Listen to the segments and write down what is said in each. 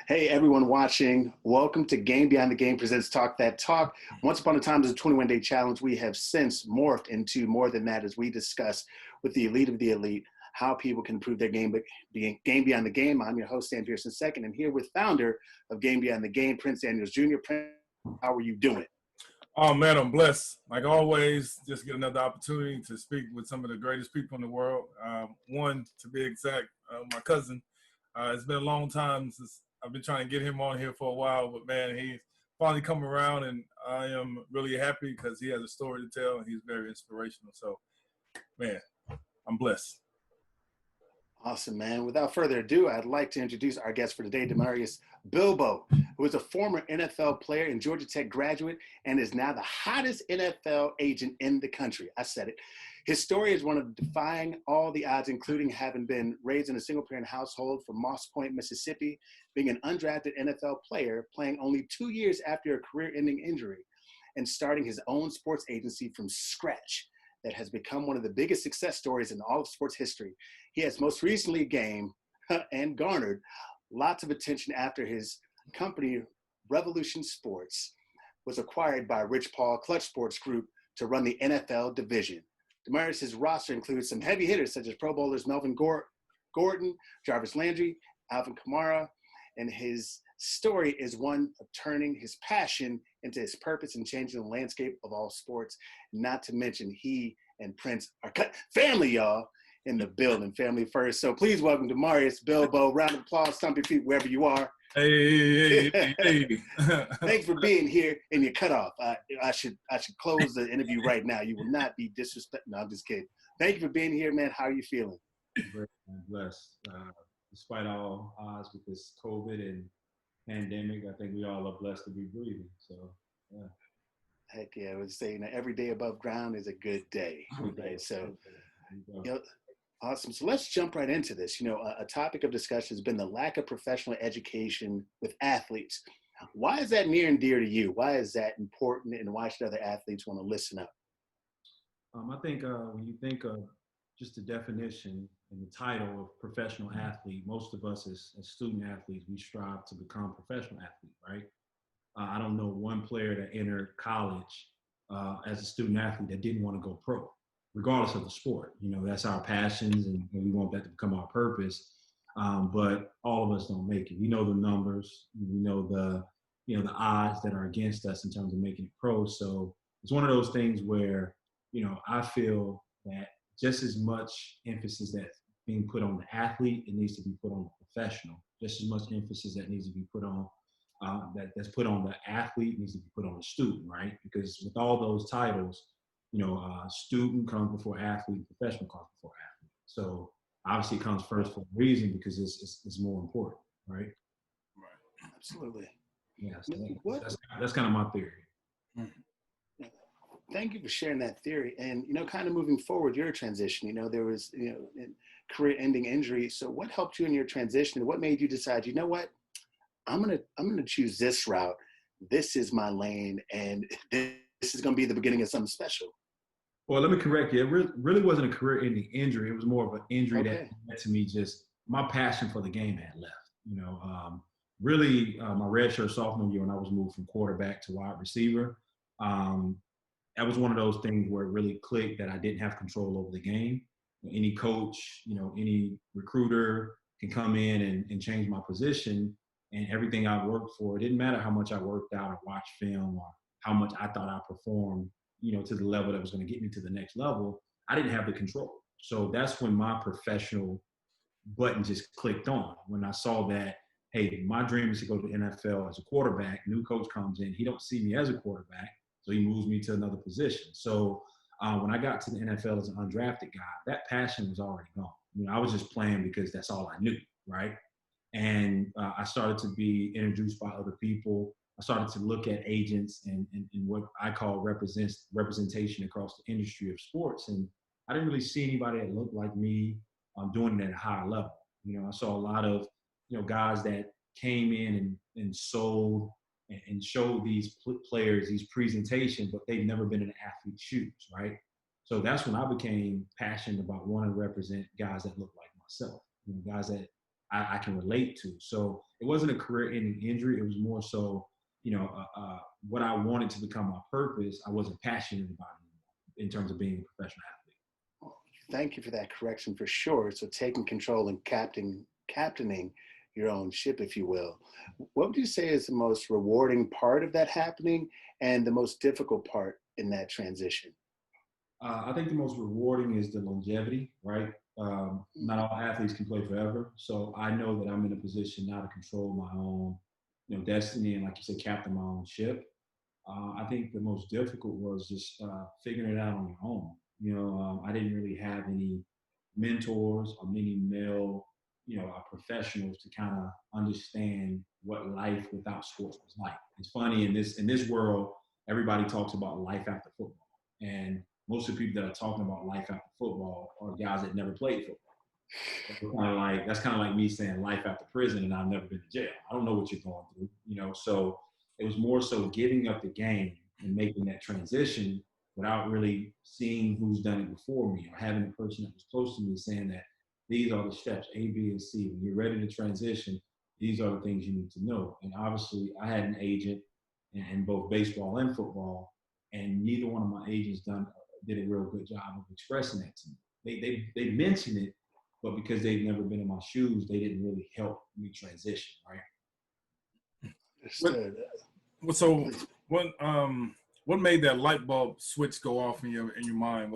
Hey, everyone watching. Welcome to Game Beyond the Game presents Talk That Talk. Once upon a time, as a 21-day challenge. We have since morphed into more than that as we discuss with the elite of the elite how people can improve their game beyond the game. I'm your host, Sam Pearson II, and here with founder of Game Beyond the Game, Prince Daniels Jr. Prince, how are you doing? Oh, man, I'm blessed. Like always, just get another opportunity to speak with some of the greatest people in the world. One, to be exact, my cousin. It's been a long time since I've been trying to get him on here for a while, but, man, he's finally come around, and I am really happy because he has a story to tell, and he's very inspirational. So, man, I'm blessed. Awesome, man. Without further ado, I'd like to introduce our guest for today, Damarius Bilbo, who is a former NFL player and Georgia Tech graduate and is now the hottest NFL agent in the country. I said it. His story is one of defying all the odds, including having been raised in a single-parent household from Moss Point, Mississippi, being an undrafted NFL player, playing only 2 years after a career-ending injury, and starting his own sports agency from scratch that has become one of the biggest success stories in all of sports history. He has most recently gained and garnered lots of attention after his company, Revolution Sports, was acquired by Rich Paul Klutch Sports Group to run the NFL division. Damarius' roster includes some heavy hitters such as Pro Bowlers Melvin Gordon, Jarvis Landry, Alvin Kamara, and his story is one of turning his passion into his purpose and changing the landscape of all sports. Not to mention, he and Prince are family, y'all, in the building, family first. So please welcome Damarius Bilbo. Round of applause, stomp your feet wherever you are. Hey. Thanks for being here in your cutoff. I should close the interview right now. You will not be disrespectful. No, I'm just kidding. Thank you for being here, man. How are you feeling? Great and blessed. Despite all odds with this COVID and pandemic, I think we all are blessed to be breathing. So, yeah. Heck yeah, I would say every day above ground is a good day, right? So, awesome. So let's jump right into this. A topic of discussion has been the lack of professional education with athletes. Why is that near and dear to you? Why is that important, and why should other athletes want to listen up? I think when you think of just the definition and the title of professional athlete, most of us as student athletes, we strive to become professional athlete, right? I don't know one player that entered college as a student athlete that didn't want to go pro, regardless of the sport. That's our passions, and we want that to become our purpose. But all of us don't make it. We know the numbers. We know the odds that are against us in terms of making it pro. So it's one of those things where, I feel that just as much emphasis that's being put on the athlete, it needs to be put on the professional. Just as much emphasis that needs to be put on that's put on the athlete needs to be put on the student, right? Because with all those titles, student comes before athlete, professional comes before athlete. So obviously it comes first for a reason, because it's more important, right? Right. Absolutely. Yeah. So that's kind of my theory. Thank you for sharing that theory. And, kind of moving forward, your transition, there was, career-ending injury. So what helped you in your transition? And what made you decide, you know what, I'm gonna choose this route. This is my lane, and this is gonna be the beginning of something special. Well, let me correct you. It really wasn't a career-ending injury. It was more of an injury that led to me just my passion for the game had left. Really, my redshirt sophomore year when I was moved from quarterback to wide receiver, that was one of those things where it really clicked that I didn't have control over the game. Any coach, any recruiter can come in and change my position, and everything I worked for, it didn't matter how much I worked out or watched film or how much I thought I performed, to the level that was going to get me to the next level. I didn't have the control. So that's when my professional button just clicked on. When I saw that, hey, my dream is to go to the NFL as a quarterback. New coach comes in. He don't see me as a quarterback, so he moves me to another position. So when I got to the NFL as an undrafted guy, that passion was already gone. I was just playing because that's all I knew, right? And I started to be introduced by other people. I started to look at agents and what I call representation across the industry of sports. And I didn't really see anybody that looked like me doing it at a higher level. I saw a lot of, guys that came in and sold and showed these players these presentations, but they've never been in an athlete's shoes, right? So that's when I became passionate about wanting to represent guys that look like myself, guys that I can relate to. So it wasn't a career-ending injury. It was more so, what I wanted to become my purpose. I wasn't passionate about it in terms of being a professional athlete. Thank you for that correction, for sure. So taking control and captaining your own ship, if you will. What would you say is the most rewarding part of that happening and the most difficult part in that transition? I think the most rewarding is the longevity, right? Not all athletes can play forever. So I know that I'm in a position now to control my own, destiny and, like you said, captain my own ship. I think the most difficult was just figuring it out on your own. I didn't really have any mentors or many male, professionals to kind of understand what life without sports was like. It's funny in this world, everybody talks about life after football, and most of the people that are talking about life after football are guys that never played football. That's kind of like me saying life after prison, and I've never been to jail. I don't know what you're going through, So it was more so giving up the game and making that transition without really seeing who's done it before me, or having a person that was close to me saying that these are the steps, A, B, and C. When you're ready to transition, these are the things you need to know. And obviously, I had an agent in both baseball and football, and neither one of my agents did a real good job of expressing that to me. They mention it, but because they've never been in my shoes, they didn't really help me transition, right? So what made that light bulb switch go off in your mind?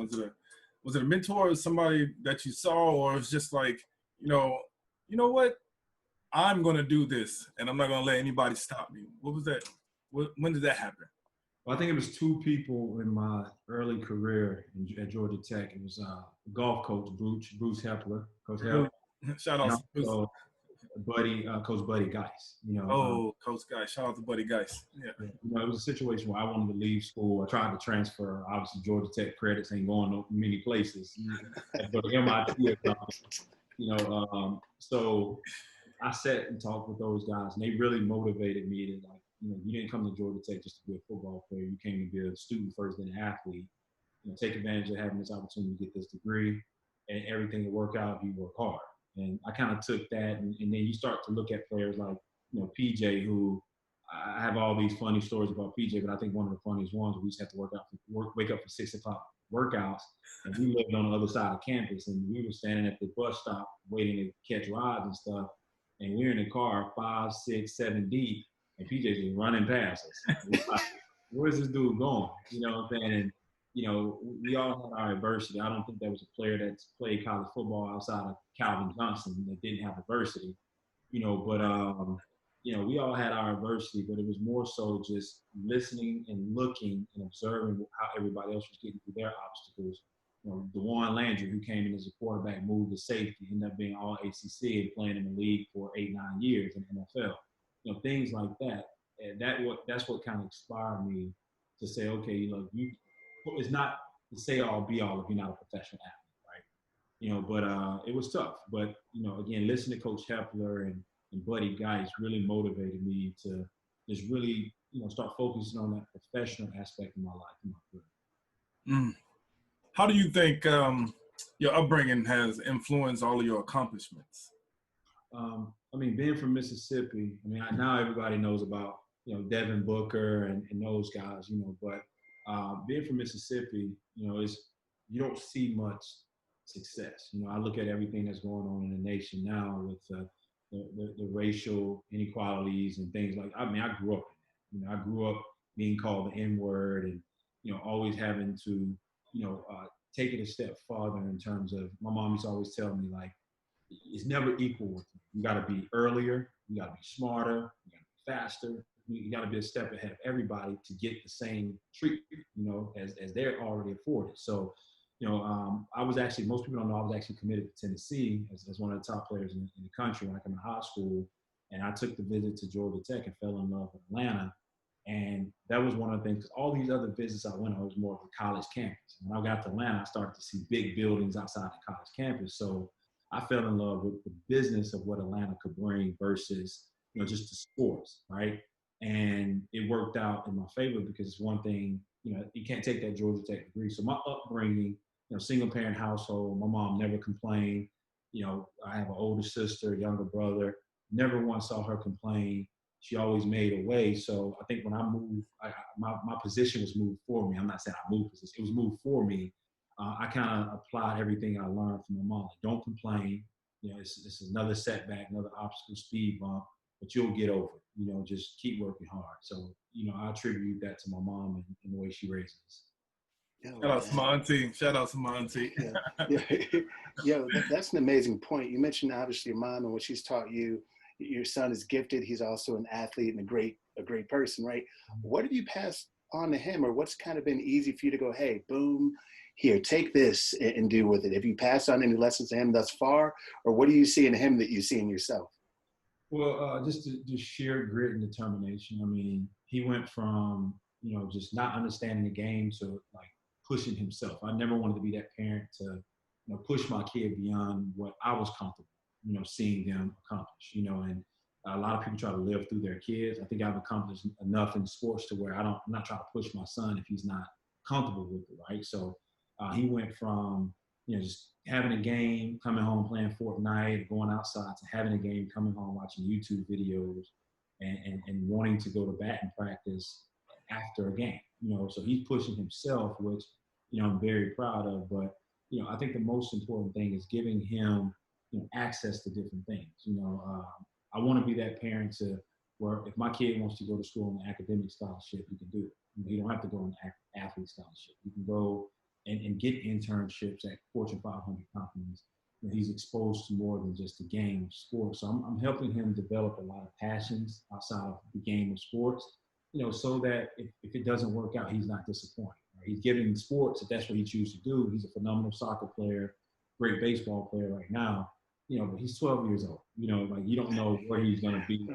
Was it a mentor or somebody that you saw, or it's just like, you know what? I'm gonna do this and I'm not gonna let anybody stop me. What was that? When did that happen? Well, I think it was two people in my early career at Georgia Tech. It was a golf coach, Bruce Hepler, Coach Hepler. Shout out to Coach Buddy Geis. Coach Geis. Shout out to Buddy Geis. Yeah. It was a situation where I wanted to leave school. I tried to transfer. Obviously, Georgia Tech credits ain't going many places. But MIT, so I sat and talked with those guys, and they really motivated me to, you didn't come to Georgia Tech just to be a football player. You came to be a student first, then an athlete. Take advantage of having this opportunity to get this degree, and everything will work out if you work hard. And I kind of took that, and then you start to look at players like, PJ, who I have all these funny stories about PJ, but I think one of the funniest ones, we used to have to wake up for 6 o'clock workouts, and we lived on the other side of campus, and we were standing at the bus stop waiting to catch rides and stuff, and we were in the car 5, 6, 7 deep, and PJ's just running past us. Like, where's this dude going? You know what I'm saying? And, we all had our adversity. I don't think there was a player that's played college football outside of Calvin Johnson that didn't have adversity, we all had our adversity, but it was more so just listening and looking and observing how everybody else was getting through their obstacles. Jarvis Landry, who came in as a quarterback, moved to safety, ended up being all ACC and playing in the league for 8-9 years in the NFL. Things like that. And that's what kind of inspired me to say, okay, it's not the say all be all if you're not a professional athlete, right? But it was tough. But again, listening to Coach Hepler and Buddy Geis really motivated me to just really start focusing on that professional aspect of my life and my career. How do you think your upbringing has influenced all of your accomplishments? Being from Mississippi, now everybody knows about Devin Booker and those guys, but being from Mississippi, you don't see much success. I look at everything that's going on in the nation now with the racial inequalities and things like. I grew up in that. I grew up being called the N-word and always having to take it a step farther in terms of. My mom used to always tell me, like, it's never equal with you. You got to be earlier. You got to be smarter. You got to be faster. You got to be a step ahead of everybody to get the same treatment, as they're already afforded. So, I was actually, most people don't know, I was actually committed to Tennessee as one of the top players in the country when I came to high school. And I took the visit to Georgia Tech and fell in love with Atlanta. And that was one of the things, because all these other visits I went on was more of a college campus. When I got to Atlanta, I started to see big buildings outside the college campus. So I fell in love with the business of what Atlanta could bring versus, just the sports, right? And it worked out in my favor because it's one thing, you can't take that Georgia Tech degree. So my upbringing, single parent household, my mom never complained. You know, I have an older sister, younger brother. Never once saw her complain. She always made a way. So I think when I moved, my position was moved for me. I'm not saying I moved position. It was moved for me. I kind of applied everything I learned from my mom. Like, don't complain. You know, it's another setback, another obstacle, speed bump, but you'll get over it. You know, just keep working hard. So, you know, I attribute that to my mom and the way she raised us. Shout out to my auntie. Shout out to my auntie. That's an amazing point. You mentioned obviously your mom and what she's taught you. Your son is gifted. He's also an athlete and a great person, right? What have you passed on to him, or what's kind of been easy for you to go, hey, boom, here, take this and do with it? Have you passed on any lessons to him thus far, or what do you see in him that you see in yourself? Well, just sheer grit and determination. I mean, he went from, you know, just not understanding the game to like pushing himself. I never wanted to be that parent to, you know, push my kid beyond what I was comfortable, you know, seeing them accomplish, you know, and a lot of people try to live through their kids. I think I've accomplished enough in sports to where I'm not trying to push my son if he's not comfortable with it, right? So he went from, you know, just having a game, coming home playing Fortnite, going outside, to having a game, coming home watching YouTube videos, and wanting to go to batting practice after a game. You know, so he's pushing himself, which, you know, I'm very proud of. But, you know, I think the most important thing is giving him, you know, access to different things. You know, I want to be that parent to where if my kid wants to go to school on an academic scholarship, he can do it. You know, you don't have to go on an athlete scholarship. You can go and get internships at Fortune 500 companies. You know, he's exposed to more than just the game of sports. So I'm helping him develop a lot of passions outside of the game of sports, you know, so that if it doesn't work out, he's not disappointed. Right? He's getting sports if that's what he chooses to do. He's a phenomenal soccer player, great baseball player right now, you know, but he's 12 years old. You know, like, you don't know where he's going to be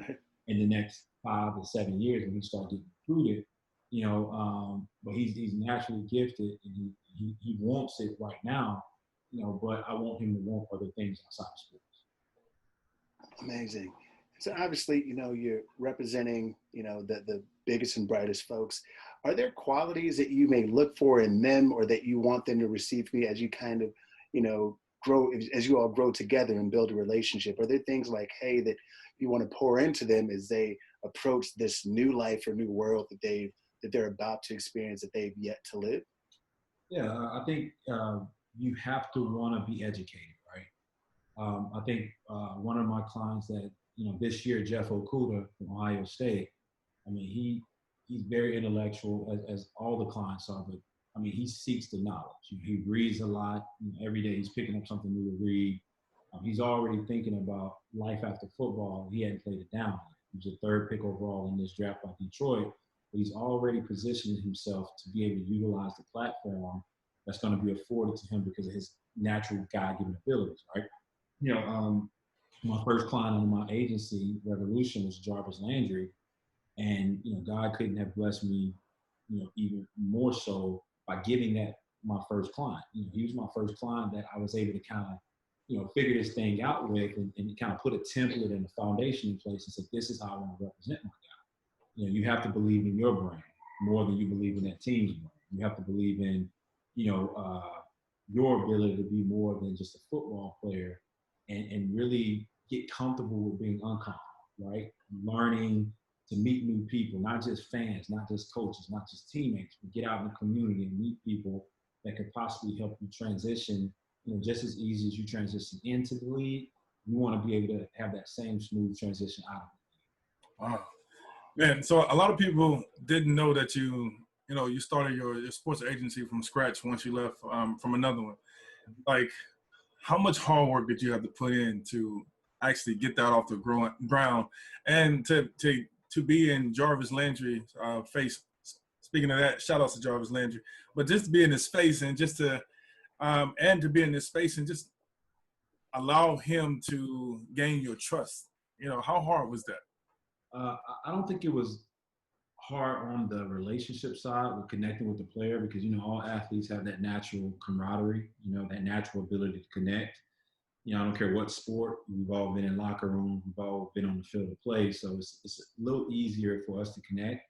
in the next 5 to 7 years when he starts getting recruited, you know, but he's naturally gifted, and he wants it right now, you know, but I want him to want other things outside of sports. Amazing. So obviously, you know, you're representing, you know, the biggest and brightest folks. Are there qualities that you may look for in them, or that you want them to receive from you as you kind of, you know, grow, as you all grow together and build a relationship? Are there things like, hey, that you want to pour into them as they approach this new life or new world that they're about to experience, that they've yet to live? Yeah, I think you have to want to be educated, right? I think one of my clients that, you know, this year, Jeff Okuda from Ohio State, I mean, he's very intellectual, as all the clients are, but I mean, he seeks the knowledge. He reads a lot. You know, every day he's picking up something new to read. He's already thinking about life after football. He hadn't played it down yet. He was the 3rd pick overall in this draft by Detroit. But he's already positioned himself to be able to utilize the platform that's going to be afforded to him because of his natural God-given abilities, right? You know, my first client under my agency, Revolution, was Jarvis Landry. And, you know, God couldn't have blessed me, you know, even more so by giving that my first client. You know, he was my first client that I was able to kind of, you know, figure this thing out with, and kind of put a template and a foundation in place and said, this is how I want to represent my guy. You know, you have to believe in your brand more than you believe in that team's brand. You have to believe in, you know, your ability to be more than just a football player, and really get comfortable with being uncomfortable, right? Learning to meet new people, not just fans, not just coaches, not just teammates, but get out in the community and meet people that could possibly help you transition, you know, just as easy as you transition into the league. You want to be able to have that same smooth transition out of it. Wow. Man, so a lot of people didn't know that you started your sports agency from scratch once you left from another one. Like, how much hard work did you have to put in to actually get that off the ground, and to be in Jarvis Landry's face? Speaking of that, shout out to Jarvis Landry. But just to be in his face, and just to be in his space and just allow him to gain your trust. You know, how hard was that? I don't think it was hard on the relationship side with connecting with the player, because, you know, all athletes have that natural camaraderie, you know, that natural ability to connect. You know, I don't care what sport, we've all been in locker rooms, we've all been on the field of play, so it's a little easier for us to connect.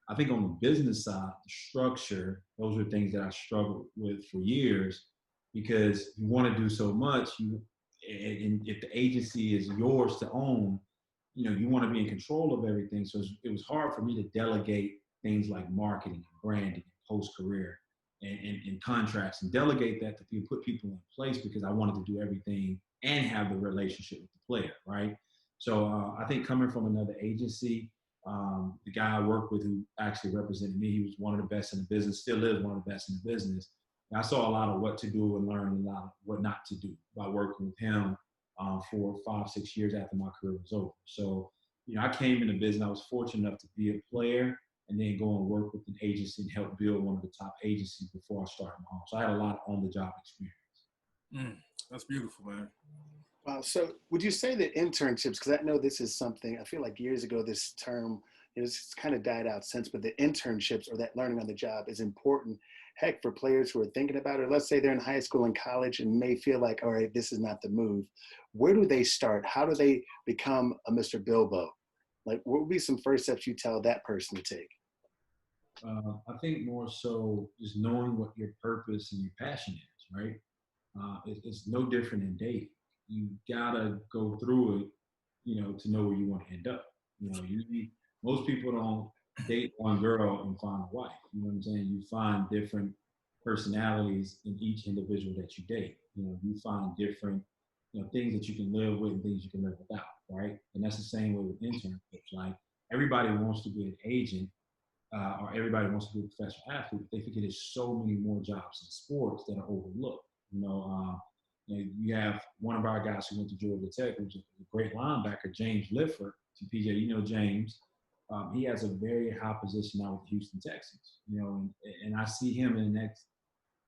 I think on the business side, the structure, those are things that I struggled with for years, because you want to do so much, and if the agency is yours to own, you want to be in control of everything. So it was hard for me to delegate things like marketing, branding, post-career, and contracts, and delegate that to people, put people in place, because I wanted to do everything and have the relationship with the player, right? So I think coming from another agency, the guy I worked with who actually represented me, he was one of the best in the business, still is one of the best in the business. And I saw a lot of what to do and learned a lot of what not to do by working with him for 5-6 years after my career was over. So, I came into business. I was fortunate enough to be a player and then go and work with an agency and help build one of the top agencies before I started my own. So I had a lot of on-the-job experience. That's beautiful, man. Wow. So would you say that internships, because I know this is something, I feel like years ago, this term, it's kind of died out since, but the internships or that learning on the job is important. Heck, for players who are thinking about it, let's say they're in high school and college and may feel like, all right, this is not the move. Where do they start? How do they become a Mr. Bilbo? Like, what would be some first steps you tell that person to take? I think more so just knowing what your purpose and your passion is, right? It's no different in dating. You gotta go through it, to know where you want to end up. Most people don't date one girl and find a wife. You know what I'm saying? You find different personalities in each individual that you date. You find different, things that you can live with and things you can live without, right? And that's the same way with internships. Like, everybody wants to be an agent, or everybody wants to be a professional athlete, but they forget there's so many more jobs in sports that are overlooked. You have one of our guys who went to Georgia Tech, who's a great linebacker, James Lifford. To PJ, James. He has a very high position now with the Houston Texans. And I see him in the next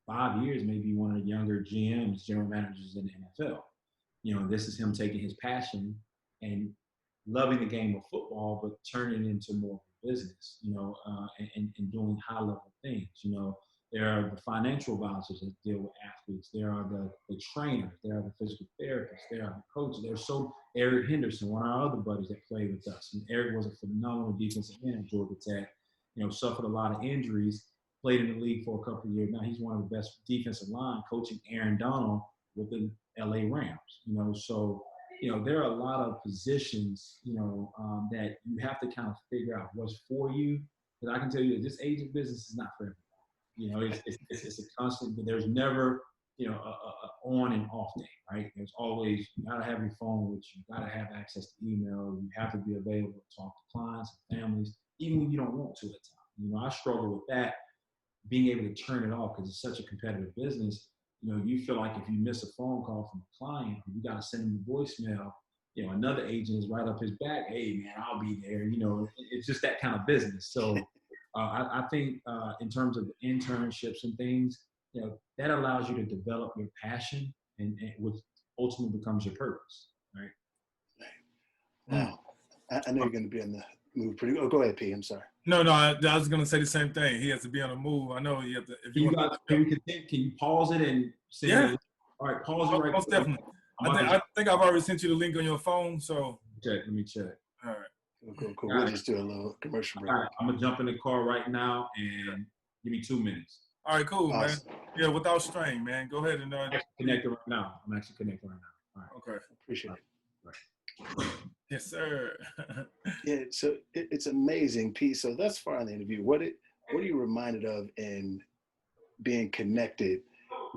5 years, maybe one of the younger GMs, general managers in the NFL. This is him taking his passion and loving the game of football, but turning it into more of a business, and doing high level things. There are the financial advisors that deal with athletes. There are the trainers. There are the physical therapists. There are the coaches. There's Eric Henderson, one of our other buddies that played with us. And Eric was a phenomenal defensive end at Georgia Tech. Suffered a lot of injuries, played in the league for a couple of years. Now he's one of the best defensive line, coaching Aaron Donald with the LA Rams. There are a lot of positions, that you have to kind of figure out what's for you. Because I can tell you that this agent business is not for everyone. It's a constant, but there's never, a on and off day, right? There's always, you gotta have your phone with you, you gotta have access to email, you have to be available to talk to clients and families, even when you don't want to at times. I struggle with that, being able to turn it off because it's such a competitive business. You feel like if you miss a phone call from a client, you gotta send them a voicemail, another agent is right up his back, hey man, I'll be there. It's just that kind of business. So I think in terms of the internships and things, that allows you to develop your passion and which ultimately becomes your purpose, right? Wow. I know you're going to be on the move pretty good. Oh, go ahead, P. I'm sorry. No, I was going to say the same thing. He has to be on the move. I know you have to. If can you pause it and say, yeah. All right, pause it right most definitely. I think I've already sent you the link on your phone, so. Let me check. All right. Cool. We'll just do a little commercial break. All right, I'm going to jump in the car right now and give me 2 minutes. All right, cool, awesome. Man. Yeah, without strain, man. Go ahead and. I'm actually connected right now. All right. Okay. Appreciate it. Right. Yes, sir. Yeah, so it's amazing, Pete. So thus far in the interview, what are you reminded of in being connected,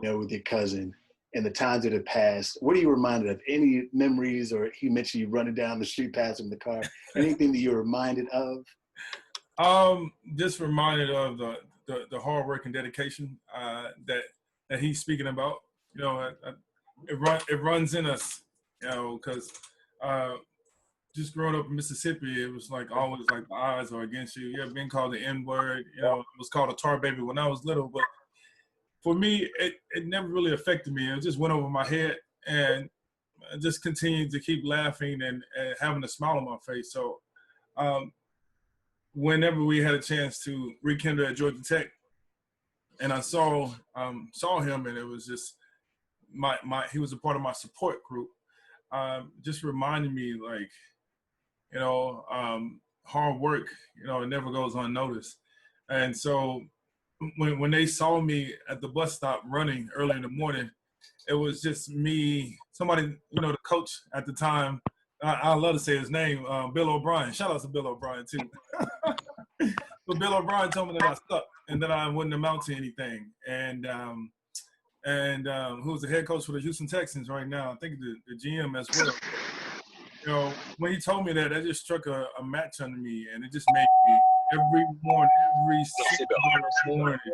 with your cousin and the times that have passed? What are you reminded of? Any memories, or he mentioned you running down the street past him in the car? Anything that you're reminded of? Just reminded of the hard work and dedication that he's speaking about. It runs in us, because just growing up in Mississippi, it was like always like the odds are against you. Yeah, being called the N-word, it was called a tar baby when I was little, but for me, it never really affected me. It just went over my head, and I just continued to keep laughing and having a smile on my face. So whenever we had a chance to rekindle at Georgia Tech, and I saw him, and it was just he was a part of my support group. Just reminded me, like, hard work, it never goes unnoticed. And so when they saw me at the bus stop running early in the morning, it was just me, somebody, the coach at the time, I love to say his name, Bill O'Brien. Shout out to Bill O'Brien too. But Bill O'Brien told me that I sucked and that I wouldn't amount to anything. And who's the head coach for the Houston Texans right now? I think the GM as well. When he told me that, that just struck a match under me, and it just made me every single morning,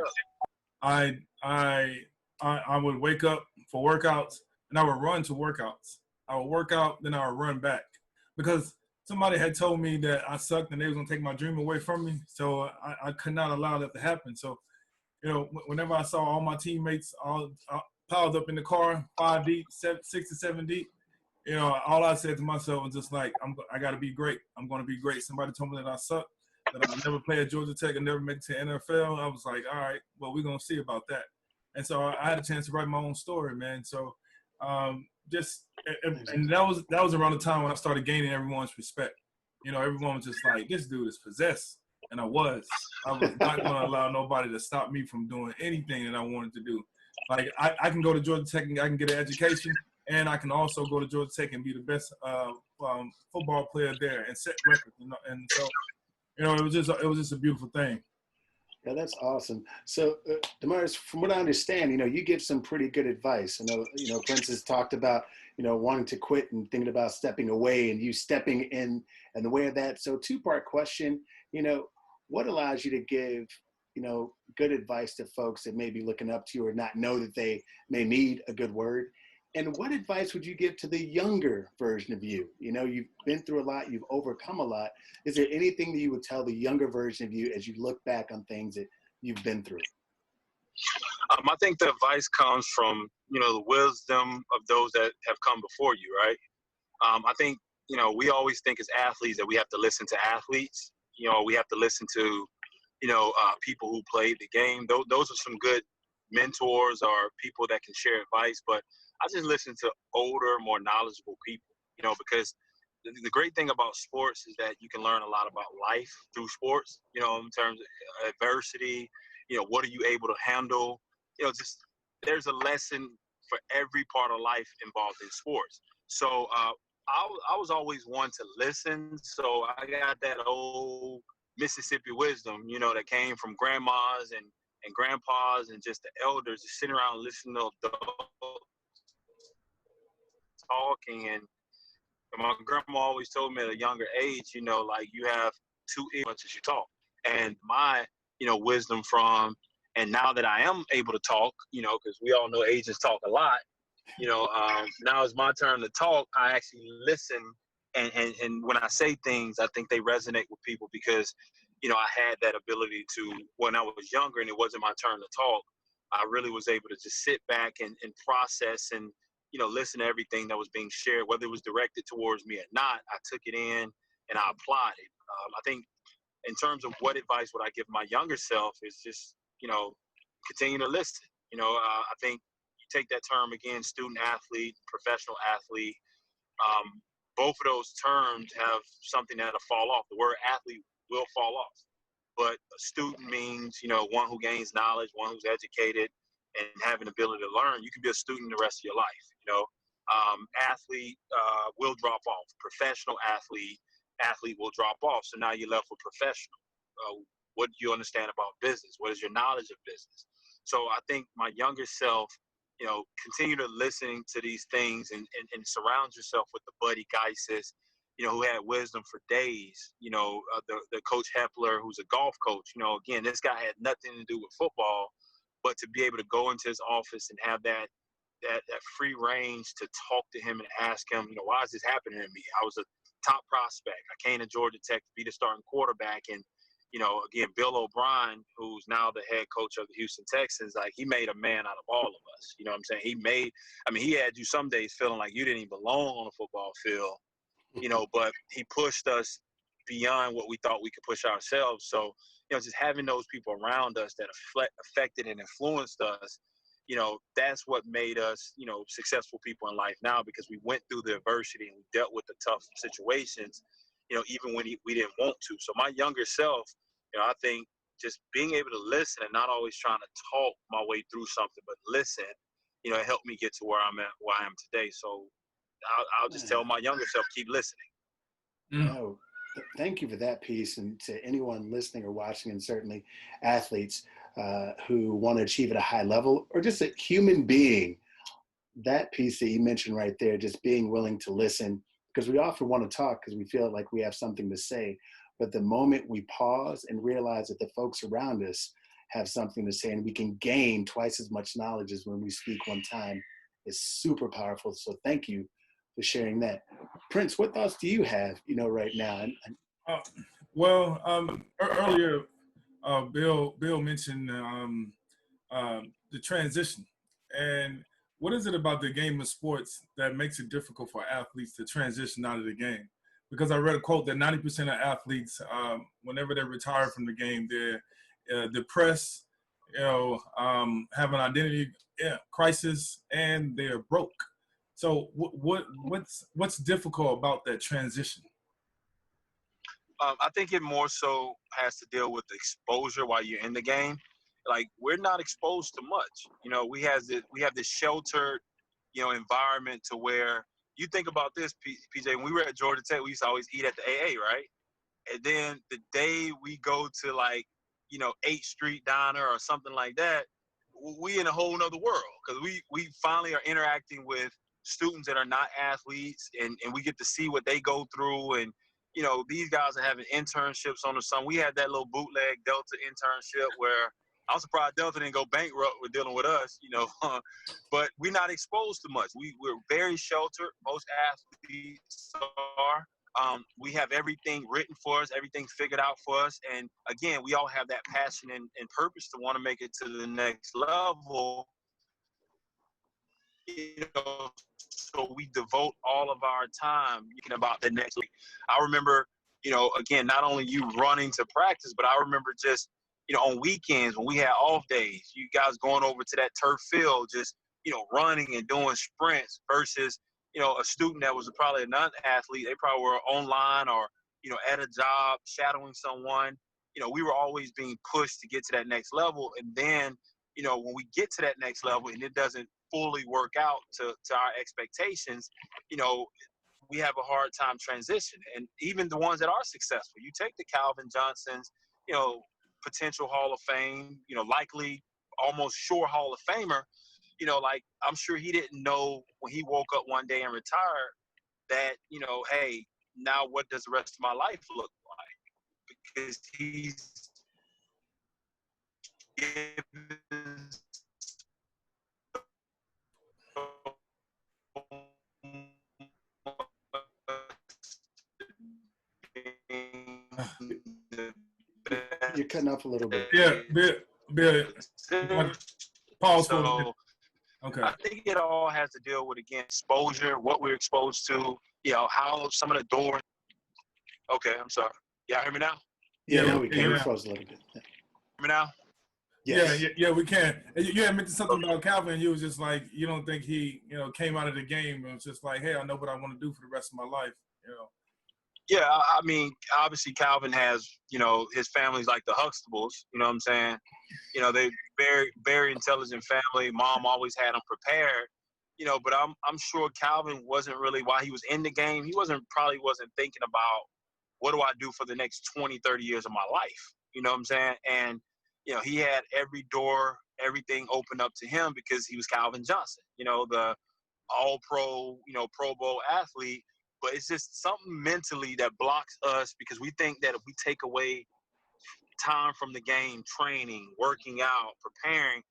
I would wake up for workouts, and I would run to workouts. I would work out, then I would run back, because somebody had told me that I sucked and they was gonna take my dream away from me. So I could not allow that to happen. So, whenever I saw all my teammates all piled up in the car, 5 deep, 6 to 7 deep, all I said to myself was just like, I got to be great. I'm going to be great. Somebody told me that I suck, that I would never play at Georgia Tech and never make it to NFL. I was like, all right, well, we're going to see about that. And so I had a chance to write my own story, man. So and that was around the time when I started gaining everyone's respect. Everyone was just like, this dude is possessed. And I was not going to allow nobody to stop me from doing anything that I wanted to do. Like, I can go to Georgia Tech and I can get an education, and I can also go to Georgia Tech and be the best football player there and set records. And so, it was just a beautiful thing. Yeah, that's awesome. So, Damarius, from what I understand, you give some pretty good advice. Prince has talked about, wanting to quit and thinking about stepping away, and you stepping in the way of that. So, two-part question, what allows you to give, good advice to folks that may be looking up to you or not know that they may need a good word? And what advice would you give to the younger version of you? You've been through a lot, you've overcome a lot. Is there anything that you would tell the younger version of you as you look back on things that you've been through? I think the advice comes from, the wisdom of those that have come before you, right? I think, we always think as athletes that we have to listen to athletes. We have to listen to, people who played the game. Those are some good mentors or people that can share advice, but I just listen to older, more knowledgeable people, because the great thing about sports is that you can learn a lot about life through sports, in terms of adversity, what are you able to handle? Just there's a lesson for every part of life involved in sports. So I was always one to listen. So I got that old Mississippi wisdom, that came from grandmas and grandpas and just the elders, just sitting around listening to adults talking. And my grandma always told me at a younger age, like, you have 2 ears much as you talk. And my, wisdom from, and now that I am able to talk, because we all know agents talk a lot, now it's my turn to talk. I actually listen. And when I say things, I think they resonate with people because, I had that ability to, when I was younger and it wasn't my turn to talk, I really was able to just sit back and process and, listen to everything that was being shared, whether it was directed towards me or not. I took it in and I applied it. I think in terms of what advice would I give my younger self is just, continue to listen. I think you take that term again, student athlete, professional athlete. Both of those terms have something that'll fall off. The word athlete will fall off. But a student means, one who gains knowledge, one who's educated and have an ability to learn. You can be a student the rest of your life, Athlete will drop off. Professional athlete will drop off. So now you're left with professional. What do you understand about business? What is your knowledge of business? So I think my younger self, continue to listen to these things and surround yourself with the Buddy Geises, who had wisdom for days. The Coach Hepler, who's a golf coach. Again, this guy had nothing to do with football, but to be able to go into his office and have that free range to talk to him and ask him, why is this happening to me? I was a top prospect. I came to Georgia Tech to be the starting quarterback. And, again, Bill O'Brien, who's now the head coach of the Houston Texans, like, he made a man out of all of us. You know what I'm saying? He had you some days feeling like you didn't even belong on a football field, but he pushed us beyond what we thought we could push ourselves. So, just having those people around us that affected and influenced us, that's what made us, successful people in life now, because we went through the adversity and we dealt with the tough situations, even when we didn't want to. So my younger self, I think just being able to listen and not always trying to talk my way through something, but listen it helped me get to where I am today. So I'll just tell my younger self, keep listening. No, thank you for that piece. And to anyone listening or watching, and certainly athletes who want to achieve at a high level, or just a human being, that piece that you mentioned right there, just being willing to listen, because we often want to talk because we feel like we have something to say. But the moment we pause and realize that the folks around us have something to say, and we can gain twice as much knowledge as when we speak one time, is super powerful. So thank you for sharing that. Prince, what thoughts do you have, right now? Earlier, Bill mentioned the transition. And what is it about the game of sports that makes it difficult for athletes to transition out of the game? Because I read a quote that 90% of athletes, whenever they retire from the game, they're depressed, have an identity crisis, and they're broke. So what's difficult about that transition? I think it more so has to deal with the exposure while you're in the game. Like, we're not exposed to much. We have this sheltered, environment to where you think about this, PJ. When we were at Georgia Tech, we used to always eat at the AA, right? And then the day we go to 8th Street Diner or something like that, we in a whole nother world, because we finally are interacting with students that are not athletes, and we get to see what they go through. And these guys are having internships on the summer. We had that little bootleg Delta internship where I'm surprised Delta didn't go bankrupt with dealing with us, but we're not exposed to much. We're very sheltered. Most athletes are. We have everything written for us, everything figured out for us. And again, we all have that passion and purpose to want to make it to the next level. So we devote all of our time thinking about the next week. I remember, again, not only you running to practice, but I remember just, on weekends when we had off days, you guys going over to that turf field, just, running and doing sprints versus, a student that was probably a non-athlete. They probably were online or, at a job, shadowing someone. We were always being pushed to get to that next level. And then, when we get to that next level and it doesn't fully work out to our expectations, we have a hard time transitioning. And even the ones that are successful, you take the Calvin Johnsons, potential Hall of Fame, likely almost sure Hall of Famer, I'm sure he didn't know when he woke up one day and retired that, hey, now what does the rest of my life look like? Because he's given You're cutting off a little bit. Yeah, Bill, pause for a minute. Okay. I think it all has to deal with, again, exposure, what we're exposed to, how some of the doors. Okay, I'm sorry. Y'all hear me now? Yeah, now we can. We froze a little bit. Hear me now? Yes. Yeah, we can. You had mentioned something about Calvin. You was just like, you don't think he, came out of the game and was just like, hey, I know what I want to do for the rest of my life, Yeah, I mean, obviously Calvin has, his family's like the Huxtables, you know what I'm saying? They very, very intelligent family. Mom always had them prepared, but I'm sure Calvin wasn't really, while he was in the game, he probably wasn't thinking about what do I do for the next 20, 30 years of my life, you know what I'm saying? And, he had every door, everything opened up to him because he was Calvin Johnson, the all-pro, Pro Bowl athlete. But it's just something mentally that blocks us because we think that if we take away time from the game, training, working out, preparing,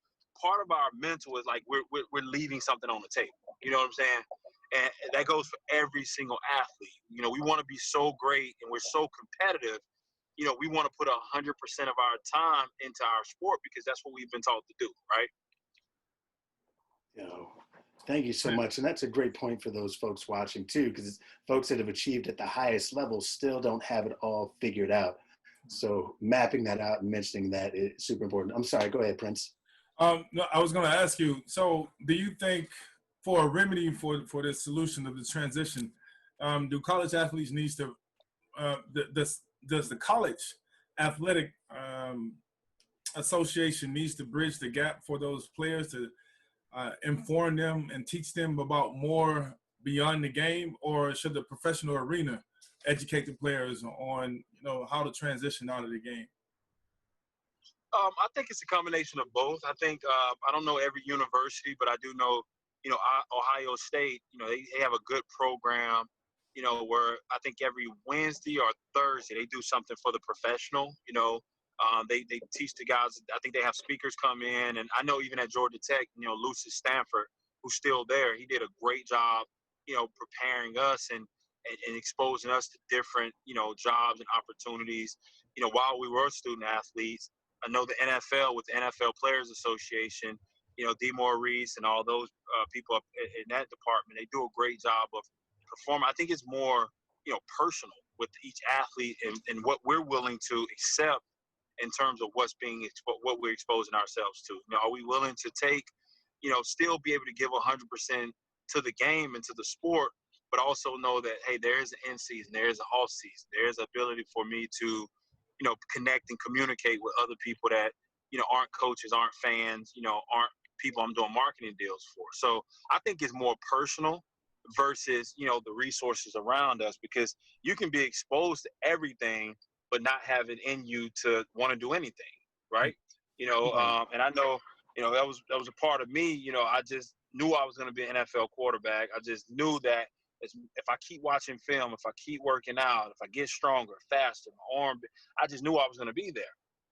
part of our mental is like we're leaving something on the table. You know what I'm saying? And that goes for every single athlete. We want to be so great and we're so competitive. We want to put 100% of our time into our sport because that's what we've been taught to do, right? Thank you so much. And that's a great point for those folks watching too, because folks that have achieved at the highest level still don't have it all figured out. So mapping that out and mentioning that is super important. I'm sorry, go ahead, Prince. No, I was going to ask you, so do you think for a remedy for this solution of the transition, do college athletes need to, does the college athletic association needs to bridge the gap for those players to inform them and teach them about more beyond the game, or should the professional arena educate the players on, how to transition out of the game? I think it's a combination of both. I think I don't know every university, but I do know, Ohio State. They have a good program. Where I think every Wednesday or Thursday they do something for the professional. They teach the guys. I think they have speakers come in, and I know even at Georgia Tech, Lucius Stanford, who's still there, he did a great job, preparing us and exposing us to different, jobs and opportunities. While we were student athletes. I know the NFL with the NFL Players Association, D. Maurice and all those people up in that department, they do a great job of performing. I think it's more, personal with each athlete and what we're willing to accept in terms of what's being what we're exposing ourselves to. Are we willing to take, still be able to give 100% to the game and to the sport, but also know that, hey, there is an in season, there is an off season, there is ability for me to, connect and communicate with other people that, aren't coaches, aren't fans, aren't people I'm doing marketing deals for. So I think it's more personal versus, the resources around us, because you can be exposed to everything, but not have it in you to want to do anything. Right. And I know, that was a part of me. I just knew I was going to be an NFL quarterback. I just knew that if I keep watching film, if I keep working out, if I get stronger, faster, my arm, I just knew I was going to be there.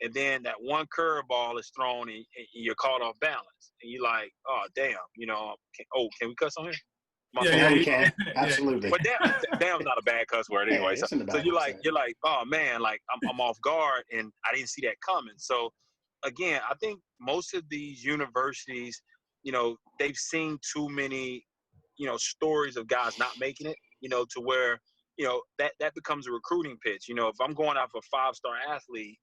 And then that one curveball is thrown and you're caught off balance. And you're like, oh, damn, can we cuss on here? Yeah, we can. Absolutely. But damn's not a bad cuss word anyway. So you're like, oh, man, like I'm off guard and I didn't see that coming. So, again, I think most of these universities, they've seen too many stories of guys not making it, to where, that becomes a recruiting pitch. If I'm going out for a 5-star athlete,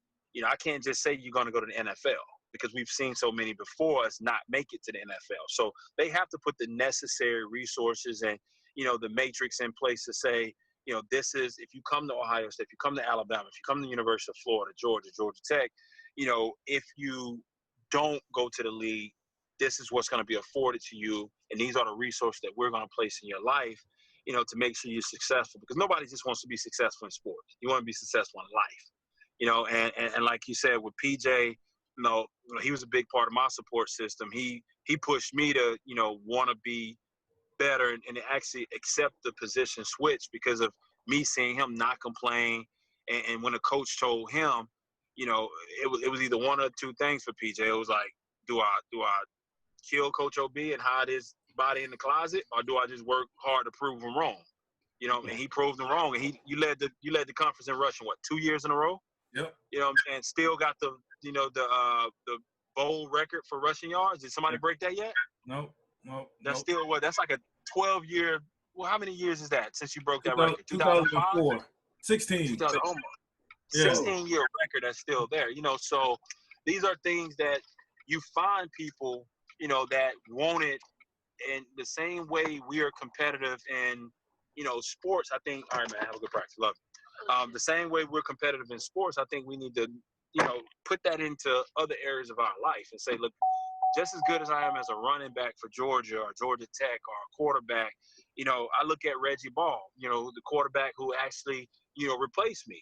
I can't just say you're going to go to the NFL, because we've seen so many before us not make it to the NFL. So they have to put the necessary resources and, the matrix in place to say, this is, if you come to Ohio State, if you come to Alabama, if you come to the University of Florida, Georgia Tech, if you don't go to the league, this is what's going to be afforded to you. And these are the resources that we're going to place in your life, to make sure you're successful, because nobody just wants to be successful in sports. You want to be successful in life, and like you said with PJ, he was a big part of my support system. He pushed me to, want to be better and actually accept the position switch because of me seeing him not complain. And when the coach told him, it was either one or two things for PJ. It was like, do I kill Coach OB and hide his body in the closet, or do I just work hard to prove him wrong? And he proved him wrong. And you led the conference in rushing, 2 years in a row? Yep. And still got the bowl record for rushing yards. Did somebody break that yet? No. That's still what? That's like a 12-year. Well, how many years is that since you broke that record? 2004. 16. 16-year record that's still there. So these are things that you find people, that want it in the same way we are competitive in, sports. I think, all right, man, have a good practice. Love it. The same way we're competitive in sports, I think we need to, put that into other areas of our life and say, look, just as good as I am as a running back for Georgia or Georgia Tech or a quarterback, I look at Reggie Ball, the quarterback who actually, replaced me.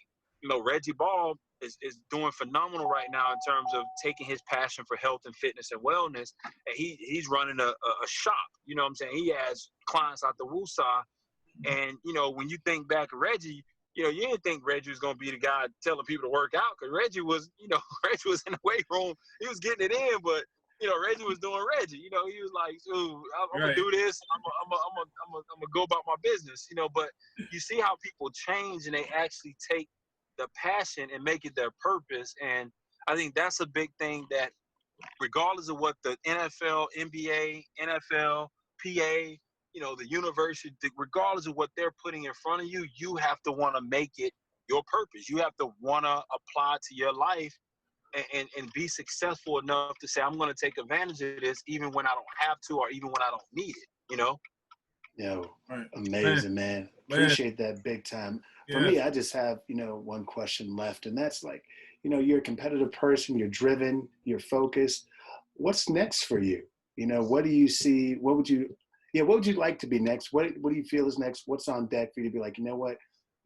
Reggie Ball is doing phenomenal right now in terms of taking his passion for health and fitness and wellness. And he's running a shop, you know what I'm saying? He has clients out the Woosah. And, when you think back of Reggie, you didn't think Reggie was going to be the guy telling people to work out, because Reggie was, Reggie was in the weight room. He was getting it in, but, Reggie was doing Reggie. He was like, ooh, I'm going to do this. I'm going to go about my business, But you see how people change and they actually take the passion and make it their purpose. And I think that's a big thing, that regardless of what the NFL, NBA, NFL, PA, the university, regardless of what they're putting in front of you, you have to want to make it your purpose. You have to want to apply to your life and be successful enough to say, I'm going to take advantage of this even when I don't have to, or even when I don't need it, Right. Amazing, man. Appreciate that big time. For me, I just have, one question left, and that's like, you're a competitive person, you're driven, you're focused. What's next for you? You know, what do you see? What would you like to be next? What do you feel is next? What's on deck for you to be like, you know what,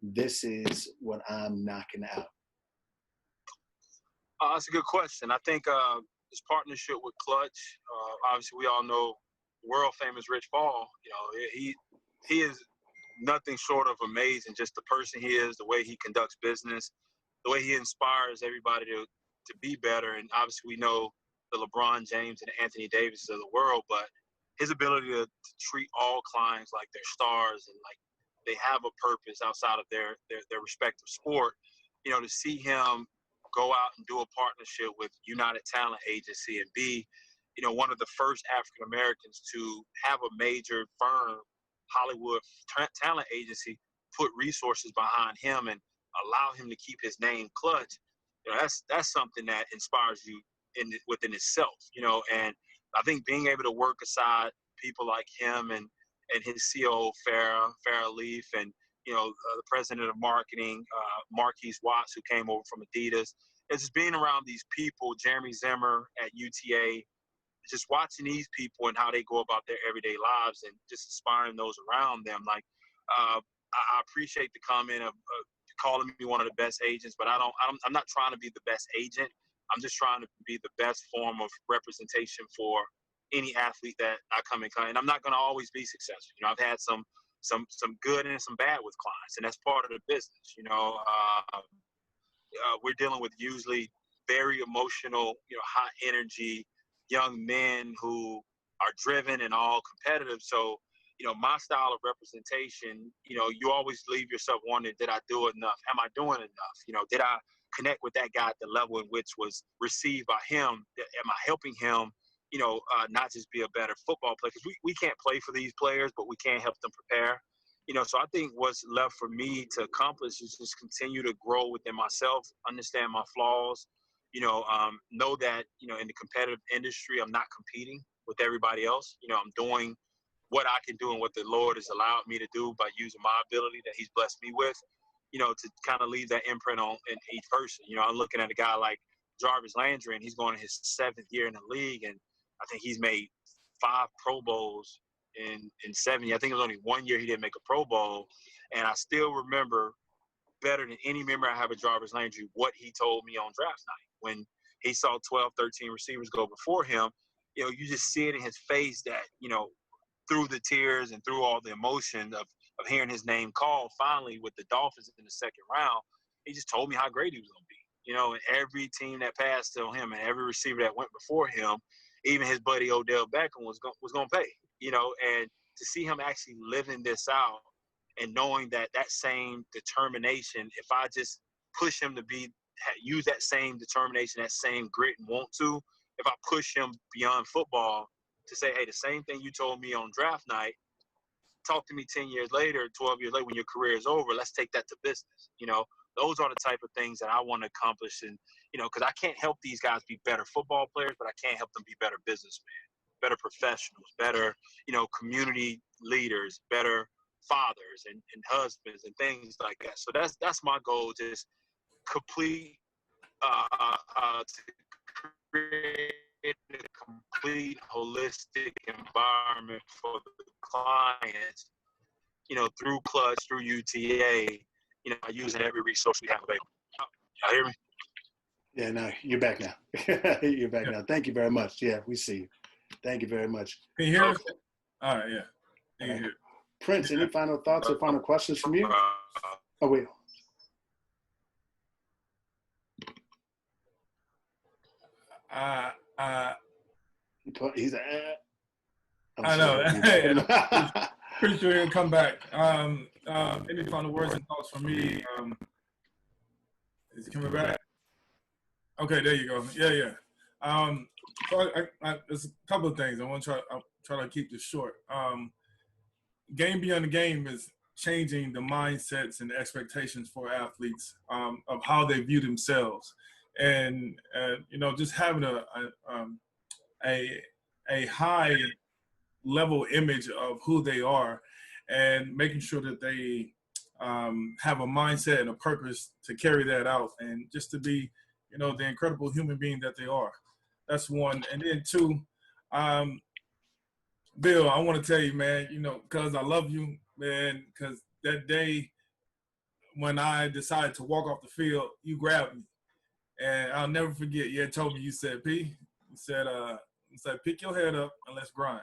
this is what I'm knocking out? That's a good question. I think his partnership with Klutch, obviously we all know world famous Rich Paul. You know, he is nothing short of amazing. Just the person he is, the way he conducts business, the way he inspires everybody to be better. And obviously we know the LeBron James and Anthony Davis of the world, but his ability to treat all clients like they're stars and like they have a purpose outside of their respective sport. You know, to see him go out and do a partnership with United Talent Agency and be, you know, one of the first African Americans to have a major firm, Hollywood talent agency, put resources behind him and allow him to keep his name Klutch. You know, that's something that inspires you within itself. You know, and I think being able to work aside people like him and his COO Farrah Leaf, and you know, the president of marketing, Marquise Watts, who came over from Adidas. It's just being around these people, Jeremy Zimmer at UTA, just watching these people and how they go about their everyday lives and just inspiring those around them. Like, I appreciate the comment of calling me one of the best agents, but I'm not trying to be the best agent. I'm just trying to be the best form of representation for any athlete that I come in contact. And I'm not going to always be successful. You know, I've had some good and some bad with clients, and that's part of the business. You know, we're dealing with usually very emotional, you know, high energy young men who are driven and all competitive. So, you know, my style of representation, you know, you always leave yourself wondering, did I do enough? Am I doing enough? You know, did I connect with that guy at the level in which was received by him? Am I helping him, you know, not just be a better football player? Because we can't play for these players, but we can help them prepare. You know, so I think what's left for me to accomplish is just continue to grow within myself, understand my flaws, you know that, you know, in the competitive industry, I'm not competing with everybody else. You know, I'm doing what I can do and what the Lord has allowed me to do by using my ability that he's blessed me with, you know, to kind of leave that imprint on in each person. You know, I'm looking at a guy like Jarvis Landry, and he's going in his 7th year in the league, and I think he's made 5 Pro Bowls in 7 years. I think it was only 1 year he didn't make a Pro Bowl, and I still remember better than any memory I have of Jarvis Landry what he told me on draft night when he saw 12, 13 receivers go before him. You know, you just see it in his face that, you know, through the tears and through all the emotion of hearing his name called finally with the Dolphins in the 2nd round, he just told me how great he was going to be. You know, and every team that passed to him and every receiver that went before him, even his buddy Odell Beckham was going to pay. You know, and to see him actually living this out and knowing that same determination, if I just push him to use that same determination, that same grit and want to, if I push him beyond football to say, hey, the same thing you told me on draft night, talk to me 10 years later, 12 years later when your career is over, let's take that to business. You know, those are the type of things that I want to accomplish. And, you know, because I can't help these guys be better football players, but I can't help them be better businessmen, better professionals, better, you know, community leaders, better fathers and husbands and things like that. So that's my goal, just complete to create a complete holistic environment for the clients, you know, through Klutch, through UTA, you know, using every resource we have available. Y'all hear me? Yeah, no, you're back now. You're back now. Thank you very much. Yeah, we see you. Thank you very much. Can you hear us? All right, yeah. Can you hear? Prince, any final thoughts or final questions from you? Oh, wait. He's I know. Pretty sure he'll come back. Any final words and thoughts from me? Is he coming back? Okay, there you go. Yeah. So there's a couple of things. I'll try to keep this short. Game Beyond the Game is changing the mindsets and the expectations for athletes of how they view themselves, and you know, just having a high level image of who they are, and making sure that they have a mindset and a purpose to carry that out, and just to be, you know, the incredible human being that they are. That's one. And then two, Bill, I want to tell you, man, because I love you, man, because that day when I decided to walk off the field, you grabbed me. And I'll never forget, you had told me, you said, P, you said, pick your head up and let's grind.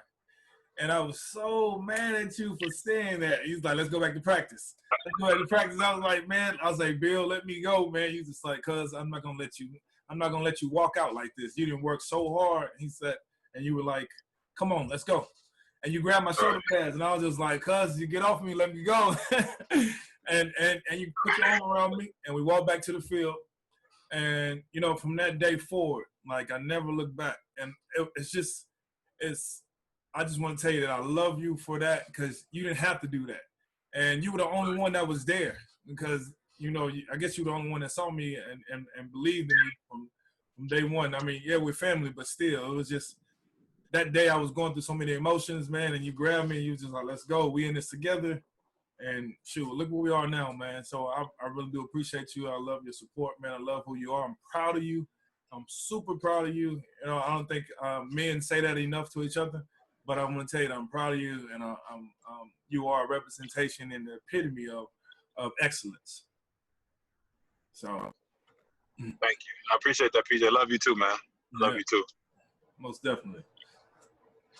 And I was so mad at you for saying that. He's like, let's go back to practice. Let's go back to practice. I was like, man, Bill, let me go, man. He's just like, cuz I'm not gonna let you walk out like this. You didn't work so hard. He said, and you were like, come on, let's go. And you grabbed my shoulder pads, and I was just like, cuz, you get off me, let me go. and you put your arm around me, and we walked back to the field. And, from that day forward, like, I never looked back. And I just want to tell you that I love you for that, because you didn't have to do that. And you were the only one that was there, because, I guess you were the only one that saw me and believed in me from day one. I mean, yeah, we're family, but still, it was just that day I was going through so many emotions, man, and you grabbed me and you was just like, let's go. We in this together. And shoot, look where we are now, man. So I really do appreciate you. I love your support, man. I love who you are. I'm proud of you. I'm super proud of you. I don't think men say that enough to each other, but I want to tell you that I'm proud of you, and you are a representation and the epitome of excellence. So, thank you. I appreciate that, PJ. Love you too, man. Love you too. Most definitely.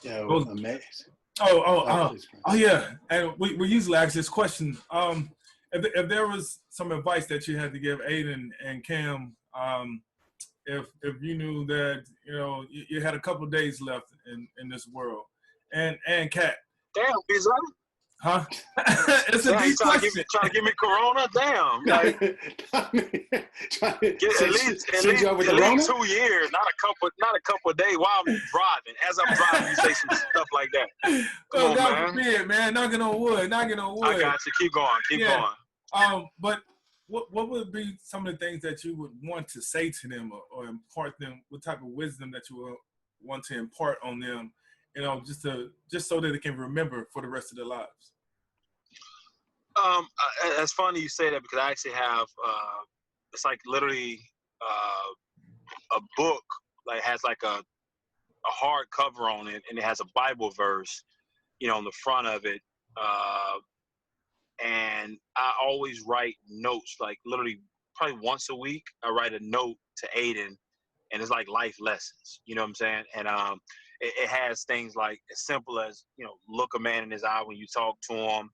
Yeah, it was amazing. Oh, yeah. And we usually ask this question. If there was some advice that you had to give Aiden and Cam, if you knew that, you had a couple of days left in this world, and Kat. Damn, Bizarre. Huh? It's a deep question. Trying to give me Corona? Damn. Like, at least 2 years, not a couple of days while I'm driving. As I'm driving, you say some stuff like that. Come on, man. Knocking on wood. I got you. Keep going. But what would be some of the things that you would want to say to them or impart them? What type of wisdom that you would want to impart on them? Just so that they can remember for the rest of their lives. It's funny you say that, because I actually have it's like literally a book, like has like a hard cover on it, and it has a Bible verse, on the front of it. And I always write notes, like literally probably once a week. I write a note to Aiden, and it's like life lessons. You know what I'm saying? And it has things like as simple as, look a man in his eye when you talk to him,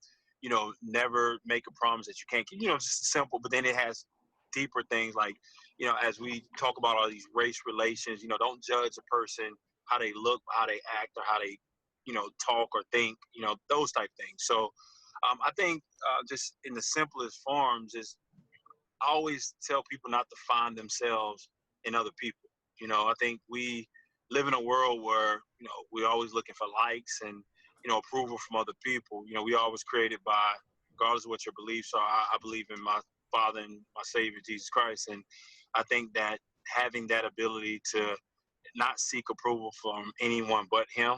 never make a promise that you can't keep, just simple. But then it has deeper things like, as we talk about all these race relations, don't judge a person, how they look, how they act, or how they, talk or think, those type things. So I think just in the simplest forms is I always tell people not to find themselves in other people. I think we live in a world where, we're always looking for likes and, approval from other people. We always created by, regardless of what your beliefs are, I believe in my Father and my Savior, Jesus Christ. And I think that having that ability to not seek approval from anyone but him,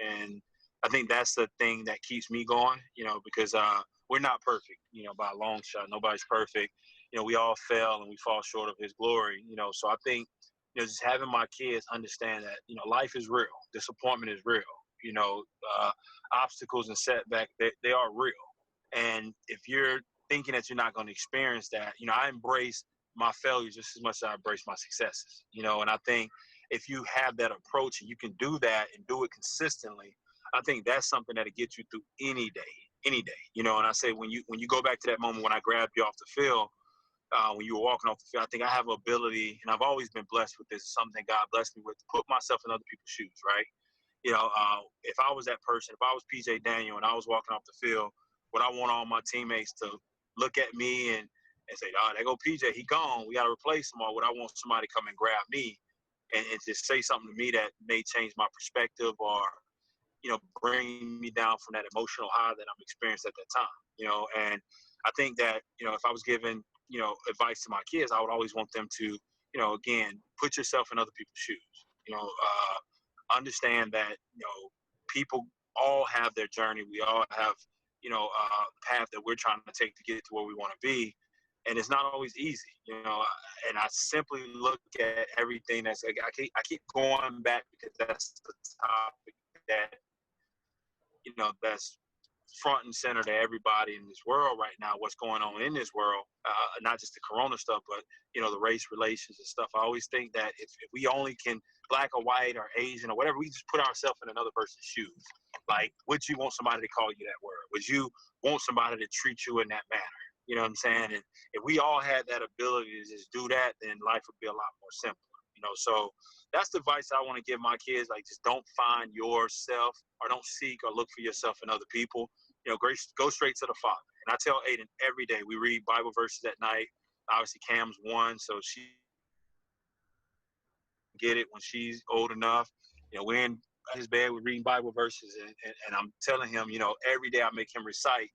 and I think that's the thing that keeps me going, because we're not perfect, by a long shot. Nobody's perfect. We all fail and we fall short of his glory, so I think, just having my kids understand that, life is real. Disappointment is real. Obstacles and setbacks, they are real. And if you're thinking that you're not going to experience that, I embrace my failures just as much as I embrace my successes, and I think if you have that approach and you can do that and do it consistently, I think that's something that'll get you through any day. And I say, when you go back to that moment when I grabbed you off the field, when you were walking off the field, I think I have ability, and I've always been blessed with this, something God blessed me with, to put myself in other people's shoes, right? If I was that person, if I was PJ Daniel and I was walking off the field, would I want all my teammates to look at me and say, oh, there go PJ, he gone, we got to replace him? Or would I want somebody to come and grab me and just say something to me that may change my perspective, or, bring me down from that emotional high that I'm experiencing at that time, and I think that, if I was given, advice to my kids, I would always want them to, again, put yourself in other people's shoes, understand that, people all have their journey. We all have, a path that we're trying to take to get to where we want to be. And it's not always easy, and I simply look at everything that's like, I keep going back because that's the topic that that's front and center to everybody in this world right now, what's going on in this world, not just the corona stuff, but, the race relations and stuff. I always think that if we only can, black or white or Asian or whatever, we just put ourselves in another person's shoes. Like, would you want somebody to call you that word? Would you want somebody to treat you in that manner? You know what I'm saying? And if we all had that ability to just do that, then life would be a lot more simpler. So that's the advice I want to give my kids. Like, just don't find yourself or don't seek or look for yourself in other people. Go straight to the Father. And I tell Aiden every day, we read Bible verses at night. Obviously, Cam's one, so she get it when she's old enough. We're in his bed, we're reading Bible verses, and I'm telling him, every day I make him recite,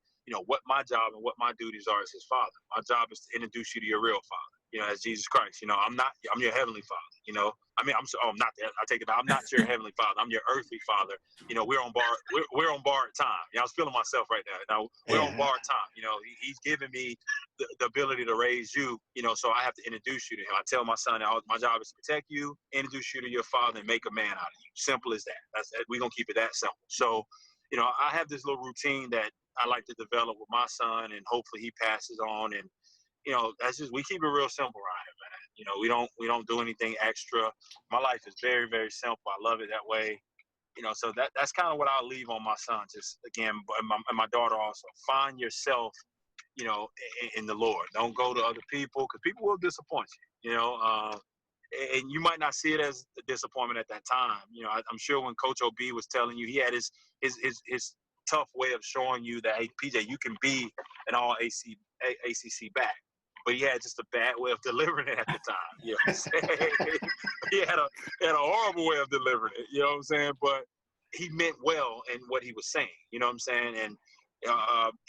what my job and what my duties are as his father. My job is to introduce you to your real father, as Jesus Christ. I'm your heavenly father, I'm not that. I take it back. I'm not your heavenly father. I'm your earthly father. We're on borrowed time. I was feeling myself right now. We're on borrowed time. He's giving me the ability to raise you, so I have to introduce you to him. I tell my son, my job is to protect you, introduce you to your father, and make a man out of you. Simple as that. We're going to keep it that simple. So, I have this little routine that I like to develop with my son, and hopefully he passes on. And, that's just, we keep it real simple around here, man. We don't do anything extra. My life is very, very simple. I love it that way. So that's kind of what I'll leave on my son. Just, again, and my daughter also. Find yourself, in the Lord. Don't go to other people, because people will disappoint you, and you might not see it as a disappointment at that time. I'm sure when Coach OB was telling you, he had his tough way of showing you that, hey, PJ, you can be an all ACC back. But he had just a bad way of delivering it at the time. You know what I'm saying? he had a horrible way of delivering it. You know what I'm saying? But he meant well in what he was saying. You know what I'm saying? And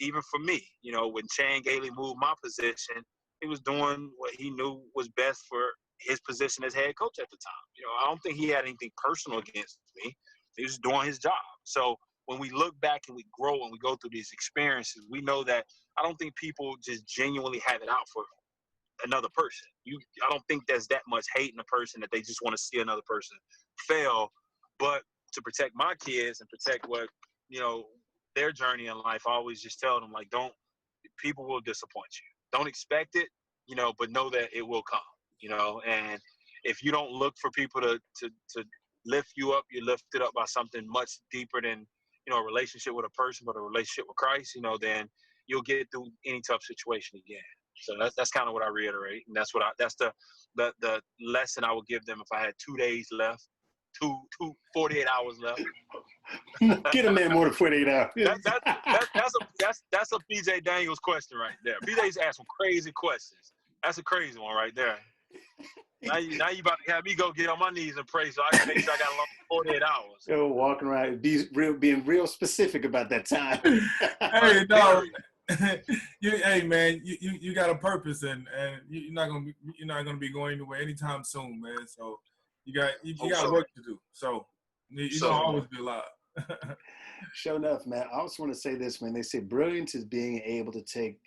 even for me, when Chan Gailey moved my position, he was doing what he knew was best for his position as head coach at the time. I don't think he had anything personal against me. He was doing his job. So when we look back and we grow and we go through these experiences, we know that I don't think people just genuinely have it out for another person. I don't think there's that much hate in a person that they just want to see another person fail. But to protect my kids and protect what, their journey in life, I always just tell them, like, people will disappoint you. Don't expect it, but know that it will come, and if you don't look for people to lift you up, you're lifted up by something much deeper than, a relationship with a person, but a relationship with Christ, then you'll get through any tough situation again. So that's kind of what I reiterate. And that's the lesson I would give them if I had 2 days left, 48 hours left. Get a man more than 48 hours. That's a PJ Daniels question right there. PJ's asked some crazy questions. That's a crazy one right there. Now you about to have me go get on my knees and pray so I can make sure I got a long 48 hours. Yo, walking around, being real specific about that time. Hey, no. Hey, man, you got a purpose, and you're not gonna be going anywhere anytime soon, man. So you got work to do. So you're gonna always be alive. Sure enough, man. I also want to say this, man. They say brilliance is being able to take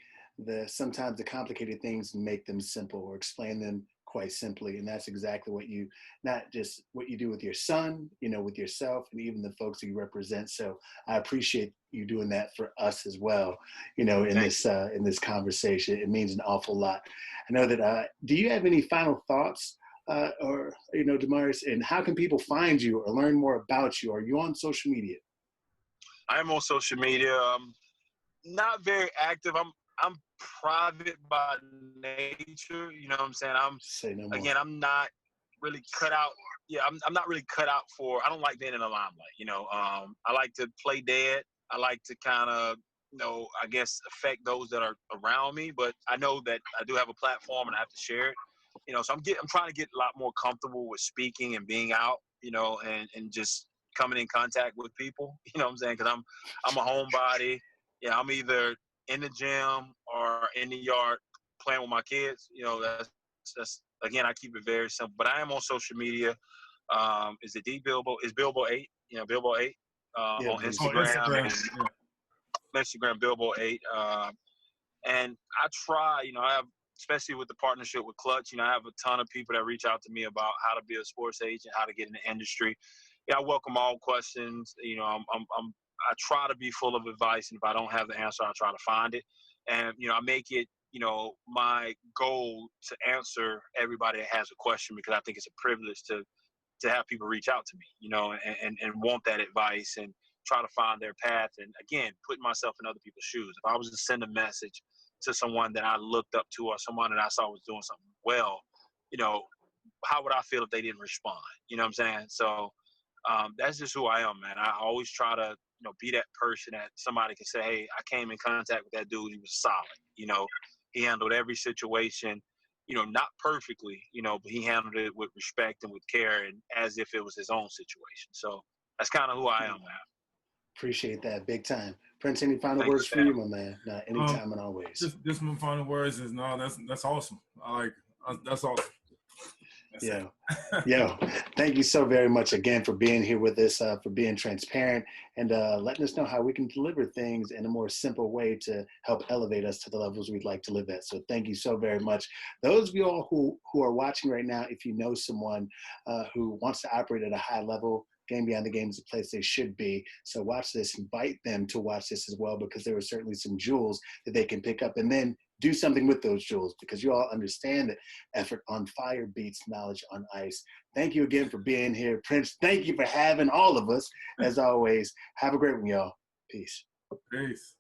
sometimes the complicated things and make them simple, or explain them quite simply. And that's exactly not just what you do with your son, with yourself, and even the folks that you represent. So I appreciate you doing that for us as well, in this conversation. It means an awful lot. I know that, do you have any final thoughts, or, Damarius, and how can people find you or learn more about you? Are you on social media? I'm on social media. Not very active. I'm private by nature. You know what I'm saying? I'm not really cut out. Yeah, I'm not really cut out for. I don't like being in the limelight. I like to play dead. I like to kind of, I guess, affect those that are around me. But I know that I do have a platform and I have to share it. So I'm trying to get a lot more comfortable with speaking and being out. And just coming in contact with people. You know what I'm saying? Because I'm a homebody. Yeah, I'm either in the gym or in the yard playing with my kids. That's again, I keep it very simple. But I am on social media. Is it Bilbo? Is Bilbo 8? Bilbo 8 on Instagram. Instagram Bilbo 8. And I try. I have, especially with the partnership with Klutch. I have a ton of people that reach out to me about how to be a sports agent, how to get in the industry. I welcome all questions. I'm I try to be full of advice, and if I don't have the answer, I try to find it. And, I make it, my goal to answer everybody that has a question, because I think it's a privilege to have people reach out to me, and want that advice and try to find their path. And again, putting myself in other people's shoes. If I was to send a message to someone that I looked up to, or someone that I saw was doing something well, how would I feel if they didn't respond? You know what I'm saying? So that's just who I am, man. I always try to, be that person that somebody can say, hey, I came in contact with that dude. He was solid. He handled every situation, not perfectly, but he handled it with respect and with care, and as if it was his own situation. So that's kind of who I am, man. Appreciate that big time. Prince, any final Thanks, words for you, my man? Anytime and always. Just my final words is that's awesome. That's awesome. Yo, thank you so very much again for being here with us, for being transparent, and letting us know how we can deliver things in a more simple way to help elevate us to the levels we'd like to live at. So thank you so very much. Those of you all who are watching right now, if you know someone who wants to operate at a high level, Game Beyond the Game is the place they should be. So watch this, invite them to watch this as well, because there are certainly some jewels that they can pick up, and then do something with those jewels, because you all understand that effort on fire beats knowledge on ice. Thank you again for being here. Prince, thank you for having all of us. As always, have a great one, y'all. Peace. Peace.